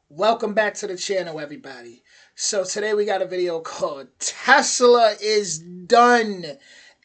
Welcome back to the channel, everybody. So today we got a video called Tesla is done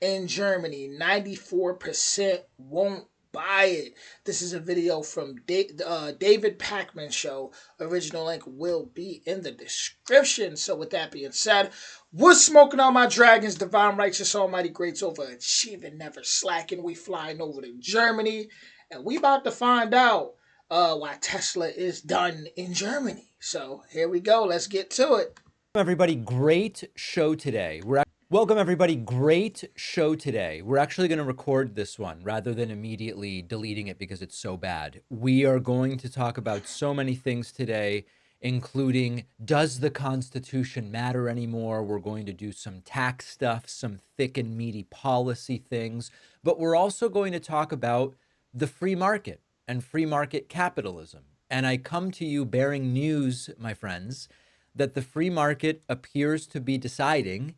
in Germany. 94% won't buy it. This is a video from David Pakman show. Original link will be in the description. So with that being said, we're smoking on my dragons, divine, righteous, almighty, greats, overachieving, never slacking. We flying over to Germany, and we about to find out why Tesla is done in Germany. So here we go. Let's get to it. Everybody, great show today. Welcome everybody, great show today. We're actually going to record this one rather than immediately deleting it because it's so bad. We are going to talk about so many things today, including does the Constitution matter anymore? We're going to do some tax stuff, some thick and meaty policy things, but we're also going to talk about the free market and free market capitalism. And I come to you bearing news, my friends, that the free market appears to be deciding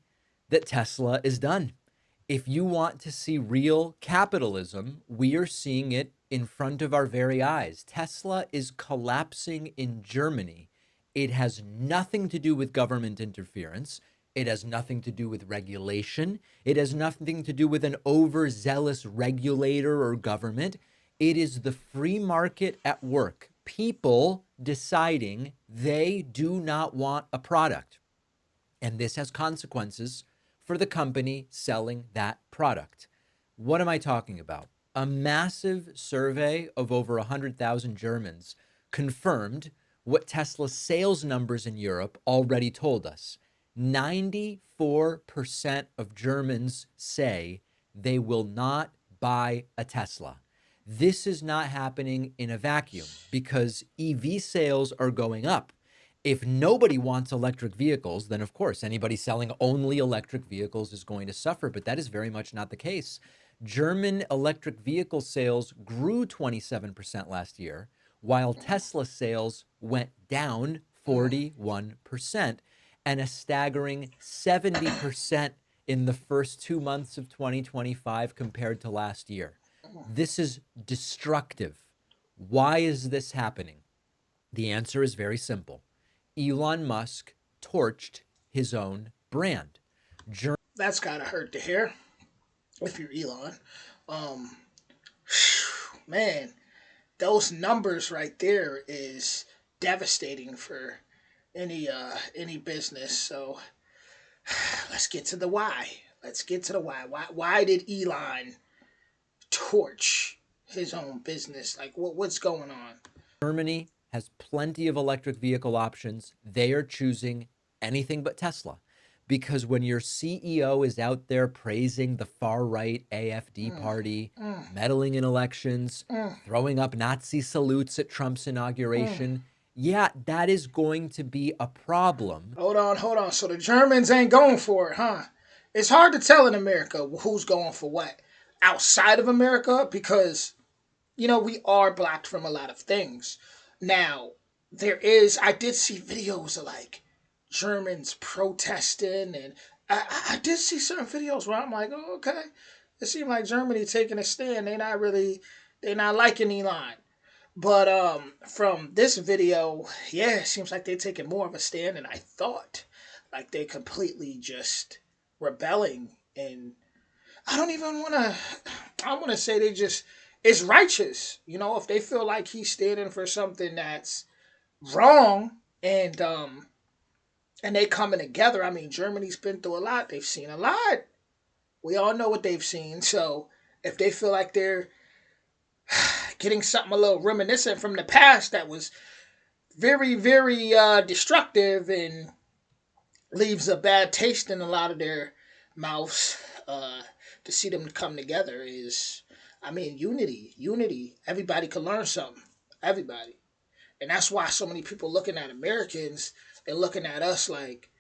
that Tesla is done. If you want to see real capitalism, we are seeing it in front of our very eyes. Tesla is collapsing in Germany. It has nothing to do with government interference. It has nothing to do with regulation. It has nothing to do with an overzealous regulator or government. It is the free market at work. People deciding they do not want a product. And this has consequences for the company selling that product. What am I talking about? A massive survey of over 100,000 Germans confirmed what Tesla's sales numbers in Europe already told us. 94% of Germans say they will not buy a Tesla. This is not happening in a vacuum because EV sales are going up. If nobody wants electric vehicles, then of course anybody selling only electric vehicles is going to suffer, but that is very much not the case. German electric vehicle sales grew 27% last year, while Tesla sales went down 41% and a staggering 70% in the first 2 months of 2025 compared to last year. This is destructive. Why is this happening? The answer is very simple. Elon Musk torched his own brand. That's gotta hurt to hear if you're Elon. Um, man, those numbers right there is devastating for any business. So let's get to the why. Let's get to the why. Why did Elon torch his own business? Like what's going on? Germany has plenty of electric vehicle options. They are choosing anything but Tesla because when your CEO is out there praising the far right AfD party, meddling in elections, throwing up Nazi salutes at Trump's inauguration, yeah, that is going to be a problem. Hold on. So the Germans ain't going for it, huh? It's hard to tell in America who's going for what outside of America because we are blocked from a lot of things. Now, I did see videos of like Germans protesting, and I did see certain videos where I'm like, oh, okay. It seemed like Germany taking a stand. They not liking Elon. But from this video, yeah, it seems like they're taking more of a stand than I thought. Like they completely just rebelling, and I don't even want to. I want to say they just it's righteous. If they feel like he's standing for something that's wrong, and they coming together. I mean, Germany's been through a lot. They've seen a lot. We all know what they've seen. So if they feel like they're getting something a little reminiscent from the past that was very, very destructive and leaves a bad taste in a lot of their mouths, to see them come together is, I mean, unity. Everybody can learn something. Everybody. And that's why so many people looking at Americans and looking at us like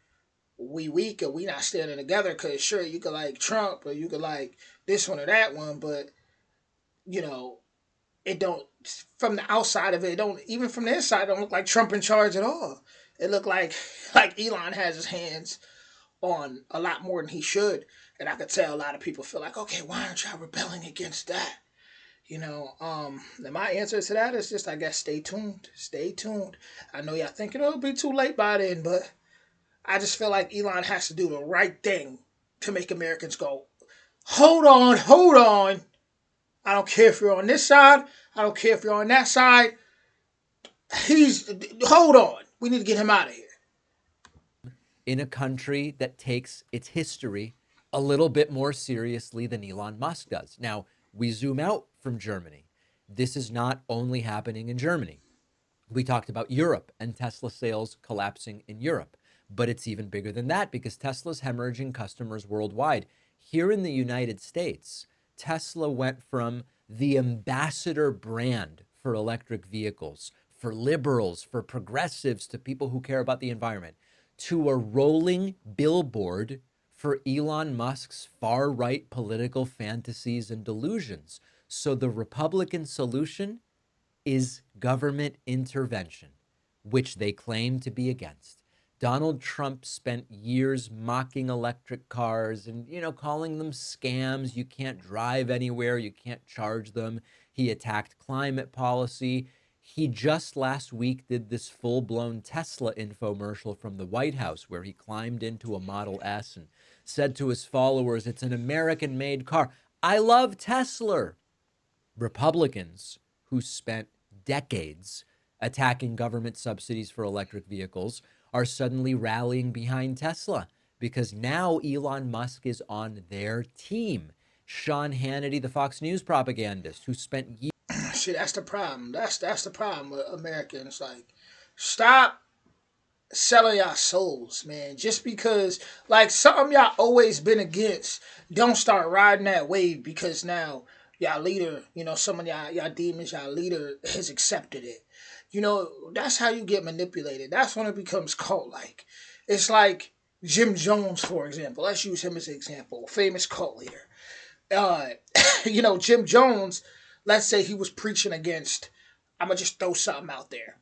we weak and we not standing together. Because sure, you could like Trump or you could like this one or that one, but you know, it don't, from the outside of it, it don't, even from the inside, it don't look like Trump in charge at all. It looked like Elon has his hands on a lot more than he should. And I could tell a lot of people feel like, okay, why aren't y'all rebelling against that? And my answer to that is just, I guess, stay tuned. Stay tuned. I know y'all thinking it'll be too late by then, but I just feel like Elon has to do the right thing to make Americans go, hold on, hold on. I don't care if you're on this side. I don't care if you're on that side. He's, hold on. We need to get him out of here. In a country that takes its history a little bit more seriously than Elon Musk does. Now, we zoom out from Germany. This is not only happening in Germany. We talked about Europe and Tesla sales collapsing in Europe, but it's even bigger than that because Tesla's hemorrhaging customers worldwide. Here in the United States, Tesla went from the ambassador brand for electric vehicles, for liberals, for progressives, to people who care about the environment, to a rolling billboard for Elon Musk's far-right political fantasies and delusions. So the Republican solution is government intervention, which they claim to be against. Donald Trump spent years mocking electric cars and, calling them scams. You can't drive anywhere. You can't charge them. He attacked climate policy. He just last week did this full-blown Tesla infomercial from the White House where he climbed into a Model S and said to his followers, it's an American-made car. I love Tesla. Republicans who spent decades attacking government subsidies for electric vehicles are suddenly rallying behind Tesla because now Elon Musk is on their team. Sean Hannity, the Fox News propagandist who spent years. See, that's the problem. That's the problem with Americans. Like, stop selling y'all souls, man. Just because, like, something y'all always been against, don't start riding that wave because now y'all leader, some of y'all demons, y'all leader has accepted it. That's how you get manipulated. That's when it becomes cult-like. It's like Jim Jones, for example. Let's use him as an example. Famous cult leader. Uh, Jim Jones, let's say he was preaching against, I'm going to just throw something out there,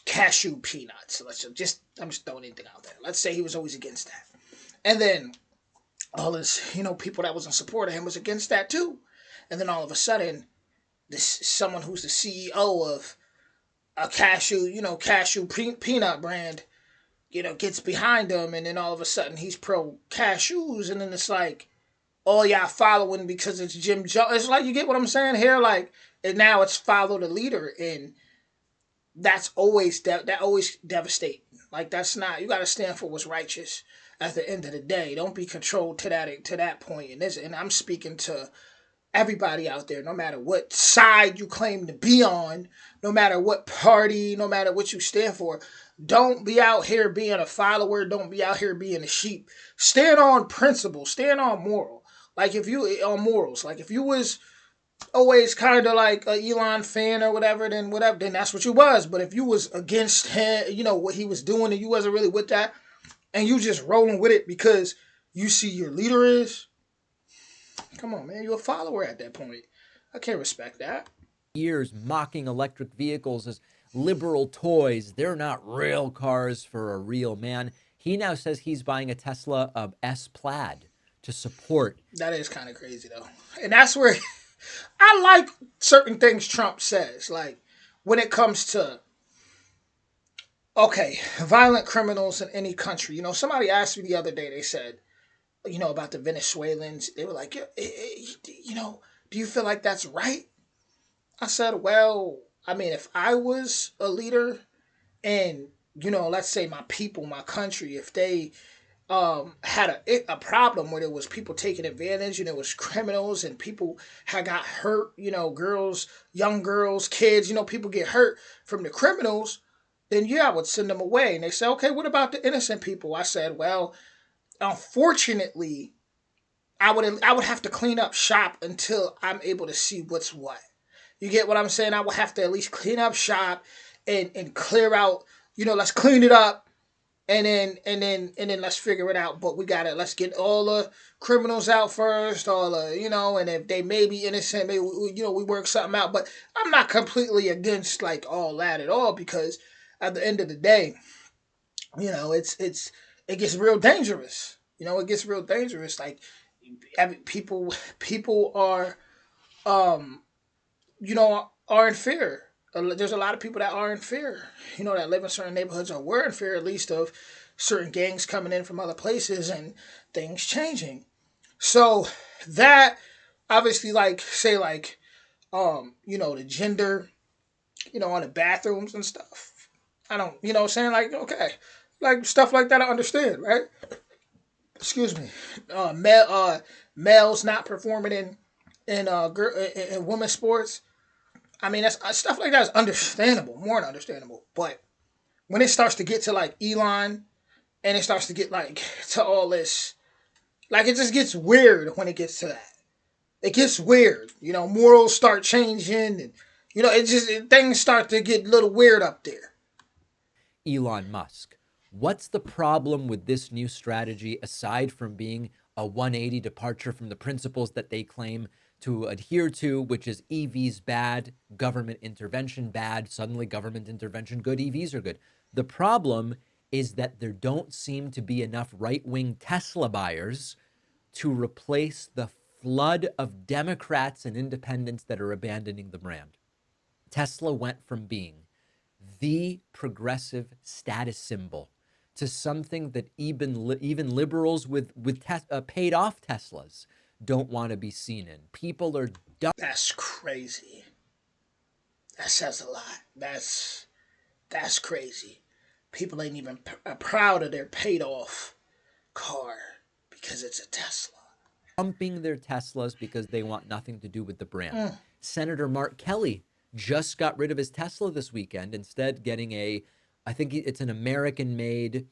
cashew peanuts. I'm just throwing anything out there. Let's say he was always against that. And then all his, people that was in support of him was against that too. And then all of a sudden, someone who's the CEO of a cashew peanut brand, gets behind him, and then all of a sudden he's pro cashews, and then it's like, all y'all following because it's Jim Jones. It's like, you get what I'm saying here? Like, and now it's follow the leader, and that's always that always devastating. Like, that's not, you got to stand for what's righteous at the end of the day. Don't be controlled to that point. And I'm speaking to everybody out there, no matter what side you claim to be on, no matter what party, no matter what you stand for. Don't be out here being a follower. Don't be out here being a sheep. Stand on principle. Stand on moral. Like, if you on morals, like if you was always kind of like a Elon fan or whatever, then that's what you was. But if you was against him, what he was doing, and you wasn't really with that, and you just rolling with it because you see your leader is, come on, man, you're a follower at that point. I can't respect that. Years mocking electric vehicles as liberal toys. They're not real cars for a real man. He now says he's buying a Tesla S Plaid to support. That is kind of crazy, though. And that's where I like certain things Trump says. Like, when it comes to, okay, violent criminals in any country. Somebody asked me the other day, they said, about the Venezuelans. They were like, do you feel like that's right? I said, well, I mean, if I was a leader and, let's say my people, my country, if they had a problem where there was people taking advantage and there was criminals and people had got hurt, young girls, kids, people get hurt from the criminals, then yeah, I would send them away. And they say, okay, what about the innocent people? I said, well, unfortunately, I would have to clean up shop until I'm able to see what's what. You get what I'm saying? I would have to at least clean up shop and clear out, let's clean it up and then let's figure it out. But let's get all the criminals out first, and if they may be innocent, maybe we work something out. But I'm not completely against like all that at all, because at the end of the day, it gets real dangerous. It gets real dangerous. Like, people are are in fear. There's a lot of people that are in fear, that live in certain neighborhoods or were in fear at least of certain gangs coming in from other places and things changing. So that obviously, like, say, like, the gender, on the bathrooms and stuff. I don't, saying, like, okay, like stuff like that I understand, right? Excuse me. Males not performing in women's sports. I mean, that's stuff like that is understandable, more than understandable. But when it starts to get to like Elon, and it starts to get like to all this, like, it just gets weird when it gets to that. It gets weird. Morals start changing, and things start to get a little weird up there. Elon Musk. What's the problem with this new strategy aside from being a 180 departure from the principles that they claim to adhere to, which is EVs bad, government intervention bad, suddenly government intervention good, EVs are good? The problem is that there don't seem to be enough right-wing Tesla buyers to replace the flood of Democrats and independents that are abandoning the brand. Tesla went from being the progressive status symbol to something that even liberals with paid off Teslas don't want to be seen in. People are dumb. That's crazy. That says a lot. That's crazy. People ain't even proud of their paid off car because it's a Tesla. Dumping their Teslas because they want nothing to do with the brand. Mm. Senator Mark Kelly just got rid of his Tesla this weekend, instead getting I think it's an American-made,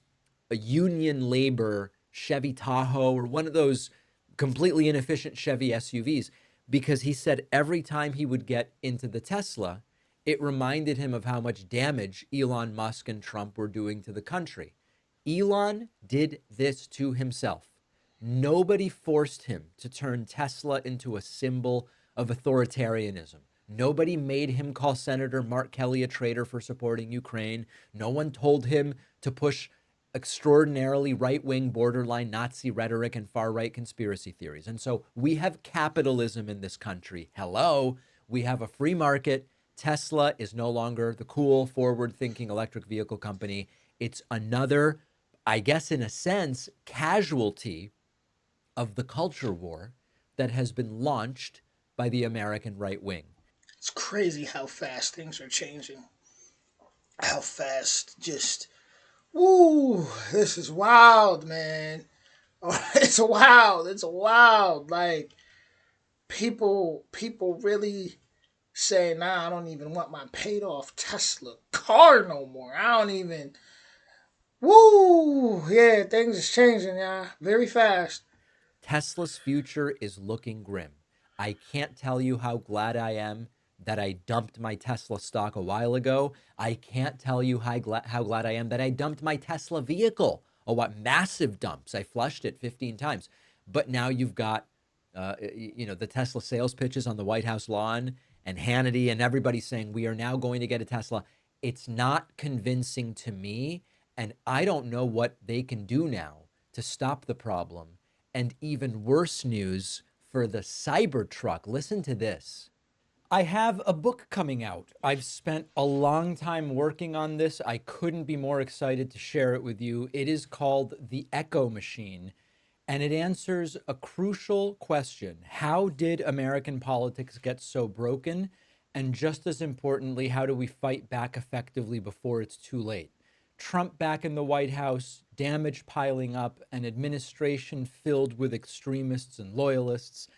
a union labor Chevy Tahoe or one of those completely inefficient Chevy SUVs, because he said every time he would get into the Tesla, it reminded him of how much damage Elon Musk and Trump were doing to the country. Elon did this to himself. Nobody forced him to turn Tesla into a symbol of authoritarianism. Nobody made him call Senator Mark Kelly a traitor for supporting Ukraine. No one told him to push extraordinarily right-wing, borderline Nazi rhetoric and far-right conspiracy theories. And so we have capitalism in this country. Hello, we have a free market. Tesla is no longer the cool, forward-thinking electric vehicle company. It's another, I guess in a sense, casualty of the culture war that has been launched by the American right wing. It's crazy how fast things are changing. How fast, just, woo, this is wild, man. It's wild. It's wild. Like, people really say, nah, I don't even want my paid off Tesla car no more. I don't even. Woo! Yeah, things is changing, yeah, very fast. Tesla's future is looking grim. I can't tell you how glad I am that I dumped my Tesla stock a while ago. I can't tell you how glad I am that I dumped my Tesla vehicle. Oh, what massive dumps. I flushed it 15 times. But now you've got, the Tesla sales pitches on the White House lawn and Hannity and everybody saying we are now going to get a Tesla. It's not convincing to me. And I don't know what they can do now to stop the problem. And even worse news for the Cybertruck. Listen to this. I have a book coming out. I've spent a long time working on this. I couldn't be more excited to share it with you. It is called The Echo Machine, and it answers a crucial question. How did American politics get so broken? And just as importantly, how do we fight back effectively before it's too late? Trump back in the White House, damage piling up, an administration filled with extremists and loyalists,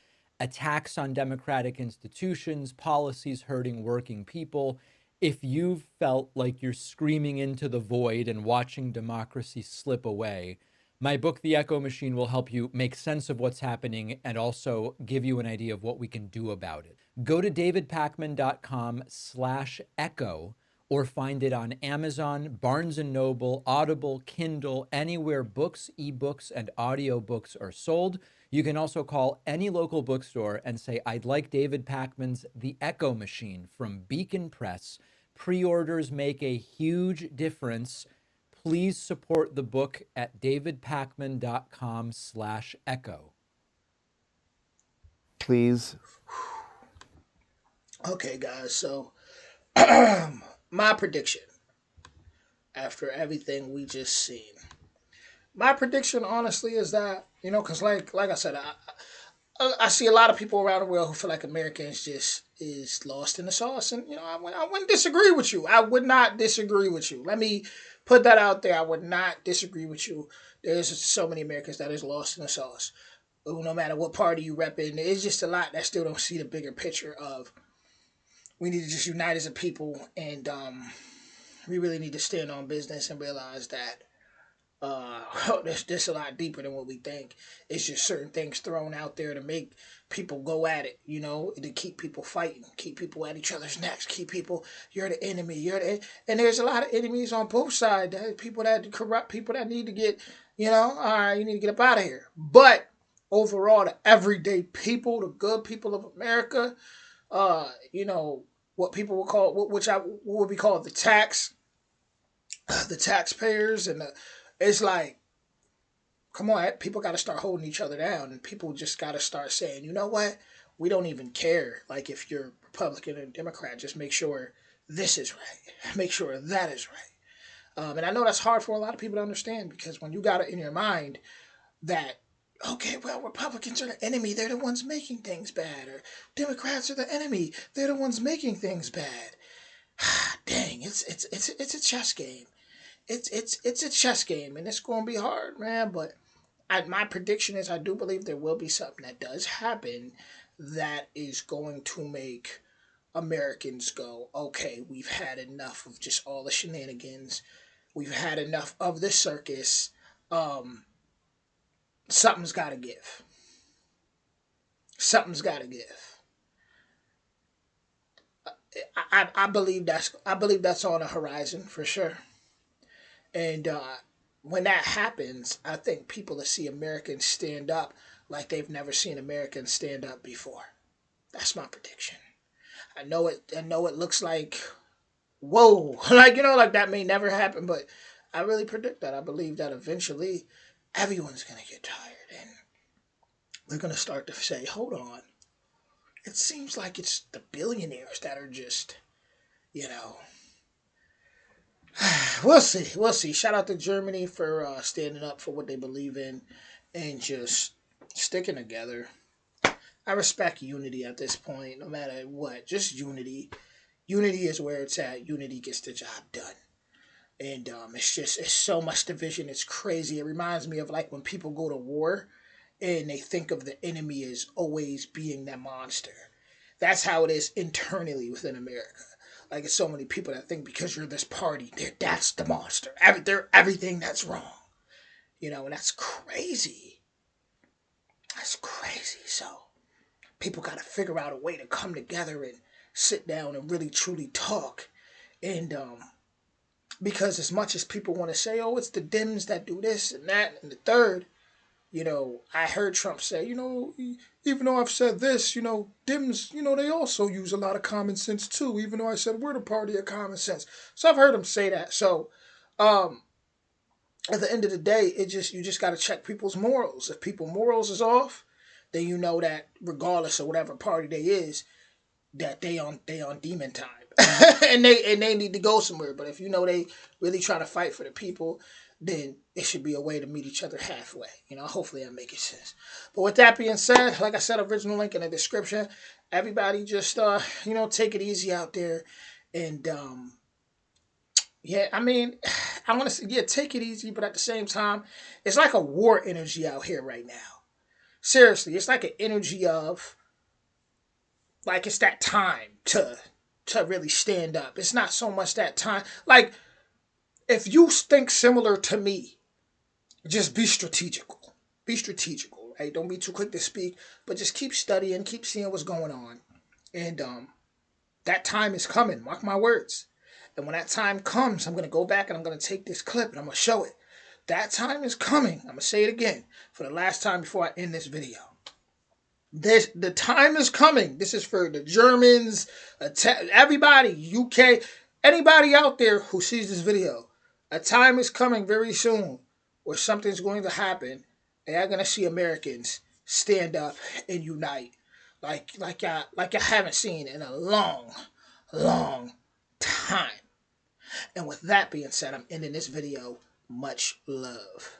attacks on democratic institutions, policies hurting working people. If you've felt like you're screaming into the void and watching democracy slip away, my book, The Echo Machine, will help you make sense of what's happening and also give you an idea of what we can do about it. Go to davidpakman.com/echo or find it on Amazon, Barnes & Noble, Audible, Kindle, anywhere books, ebooks, and audiobooks are sold. You can also call any local bookstore and say, I'd like David Pakman's The Echo Machine from Beacon Press. Pre-orders make a huge difference. Please support the book at davidpakman.com/echo. Please. Okay, guys. So my prediction after everything we just seen, my prediction honestly is that because like I said, I see a lot of people around the world who feel like Americans just is lost in the sauce, and I wouldn't disagree with you. I would not disagree with you. Let me put that out there. I would not disagree with you. There's so many Americans that is lost in the sauce. No matter what party you rep in, it's just a lot that still don't see the bigger picture of we need to just unite as a people, and we really need to stand on business and realize that this a lot deeper than what we think. It's just certain things thrown out there to make people go at it, to keep people fighting, keep people at each other's necks, keep people, you're the enemy, and there's a lot of enemies on both sides, people that corrupt, people that need to get, all right, you need to get up out of here. But overall, the everyday people, the good people of America, what people will call, what would be called the taxpayers, and it's like, come on, people got to start holding each other down, and people just got to start saying, you know what, we don't even care. Like if you're Republican and Democrat, just make sure this is right, make sure that is right. And I know that's hard for a lot of people to understand because when you got it in your mind that okay, well, Republicans are the enemy, they're the ones making things bad, or Democrats are the enemy, they're the ones making things bad. Dang, it's a chess game. It's a chess game, and it's going to be hard, man. But my prediction is I do believe there will be something that does happen that is going to make Americans go, okay, we've had enough of just all the shenanigans. We've had enough of the circus. Um, something's got to give. Something's got to give. I believe that's on the horizon for sure. And when that happens, I think people will see Americans stand up like they've never seen Americans stand up before. That's my prediction. I know it. I know it looks like whoa, like like that may never happen, but I really predict that. I believe that eventually everyone's gonna get tired and they're gonna start to say, "Hold on, it seems like it's the billionaires that are just, you know." We'll see. We'll see. Shout out to Germany for standing up for what they believe in and just sticking together. I respect unity at this point, no matter what. Just unity. Unity is where it's at. Unity gets the job done. And it's so much division. It's crazy. It reminds me of like when people go to war and they think of the enemy as always being that monster. That's how it is internally within America. Like it's so many people that think because you're this party, that's the monster. They're everything that's wrong. And that's crazy. That's crazy. So people got to figure out a way to come together and sit down and really truly talk. And because as much as people want to say, oh, it's the Dems that do this and that and the third, I heard Trump say, even though I've said this, Dems, they also use a lot of common sense too, even though I said we're the party of common sense. So I've heard him say that. So um, at the end of the day, you just got to check people's morals. If people's morals is off, then you know that regardless of whatever party they is, that they on demon time, and they need to go somewhere. But if they really try to fight for the people, then it should be a way to meet each other halfway. Hopefully I'm making sense. But with that being said, like I said, original link in the description. Everybody just take it easy out there, and yeah, I mean, I want to say yeah, take it easy, but at the same time, it's like a war energy out here right now. Seriously, it's like an energy of like it's that time to really stand up. It's not so much that time. Like if you think similar to me, just be strategical. Be strategical, right? Don't be too quick to speak, but just keep studying, keep seeing what's going on. And that time is coming. Mark my words. And when that time comes, I'm gonna go back and I'm gonna take this clip and I'm gonna show it. That time is coming. I'm gonna say it again for the last time before I end this video. The time is coming. This is for the Germans, everybody, UK, anybody out there who sees this video. A time is coming very soon where something's going to happen, and you're going to see Americans stand up and unite. like I haven't seen in a long time. And with that being said, I'm ending this video. Much love.